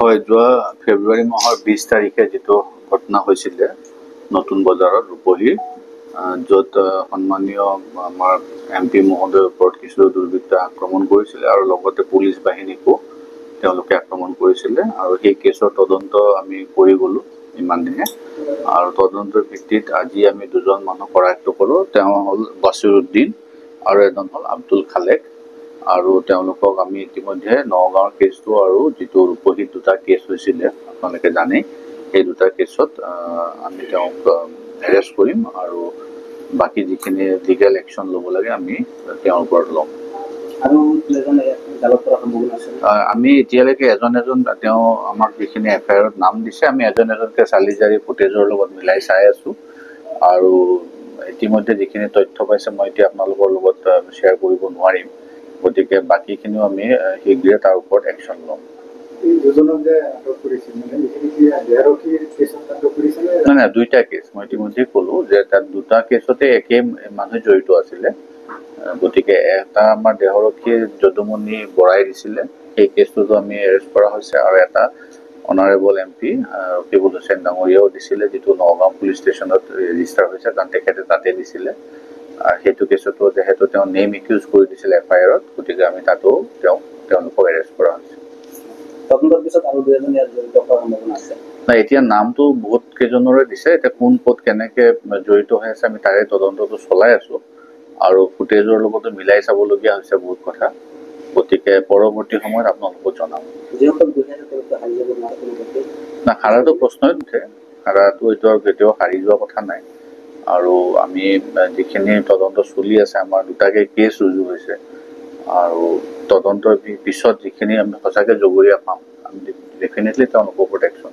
হয়, যোৱা ফেব্ৰুৱাৰী মাহৰ 20 তাৰিখে যিটো ঘটনা হৈছিলে নতুন বজাৰত ৰূপহীৰ, য'ত সন্মানীয় আমাৰ MP মহোদয়ৰ ওপৰত কিছু দুৰ্বৃত্তই আক্ৰমণ কৰিছিলে আৰু লগতে পুলিচ বাহিনীকো তেওঁলোকে আক্ৰমণ কৰিছিলে। আৰু সেই কেছৰ তদন্ত আমি কৰি গ'লোঁ ইমান দিনে, আৰু তদন্তৰ ভিত্তিত আজি আমি দুজন মানুহ কৰায়ত্ব কৰোঁ। তেওঁ হ'ল বাছিৰুদ্দিন আৰু এজন হ'ল আব্দুল খালেক। আৰু তেওঁলোকক আমি ইতিমধ্যে নগাঁৱৰ কেছটো আৰু যিটো ৰূপহীত দুটা কেছ হৈছিলে আপোনালোকে জানে, সেই দুটা কেছত আমি তেওঁক এৰেষ্ট কৰিম আৰু বাকী যিখিনি লিগেল একশ্যন ল'ব লাগে আমি তেওঁৰ ওপৰত ল'ম। আমি এতিয়ালৈকে এজন তেওঁ আমাক যিখিনি FIR-ত নাম দিছে, আমি এজনকৈ চালি জাৰি ফুটেজৰ লগত মিলাই চাই আছোঁ। আৰু ইতিমধ্যে যিখিনি তথ্য পাইছে মই এতিয়া আপোনালোকৰ লগত শ্বেয়াৰ কৰিব নোৱাৰিম, গতিকে বাকীখিনিও আমি শীঘ্ৰে তাৰ ওপৰত একশ্যন ল'ম। নাই, দুইটা কেছ মই ইতিমধ্যে ক'লোঁ যে তাত দুটা কেছতে একে মানুহ জড়িত আছিলে। গতিকে এটা আমাৰ দেহৰক্ষীয়ে যদুমণি বৰাই দিছিলে, সেই কেছটোতো আমি এৰেষ্ট কৰা হৈছে, আৰু এটা অনাৰেবল MP ৰকিবুল হুছেইন ডাঙৰীয়াও দিছিলে, যিটো নগাঁও পুলিচ ষ্টেচনত ৰেজিষ্টাৰ হৈছে, কাৰণ তেখেতে তাতে দিছিলে। সেইটো কেছতো যিহেতু তেওঁ নেম একিউজ কৰি দিছিলে FIR-ত, গতিকে আমি তাতো তেওঁলোকক এৰেষ্ট কৰা হৈছে। নাই, এতিয়া নামটো বহুত কেইজনৰে দিছে, এতিয়া কোন ক'ত কেনেকে জড়িত হৈ আছে আমি তাৰে তদন্তটো চলাই আছোঁ, আৰু ফুটেজৰ লগতো মিলাই চাবলগীয়া হৈছে বহুত কথা। গতিকে পৰৱৰ্তী সময়ত আপোনালোকক জনাম। না, হাৰাটো প্ৰশ্নই নুঠে, হাৰাটো এইটো আৰু কেতিয়াও হাৰি যোৱা কথা নাই। আৰু আমি যিখিনি তদন্ত চলি আছে, আমাৰ দুটাকে কেছ ৰুজু হৈছে, আৰু তদন্তৰ পিছত যিখিনি আমি সঁচাকৈ জগৰীয়া পাম, আমি ডেফিনেটলি তেওঁলোকৰ প্ৰটেকশ্যন।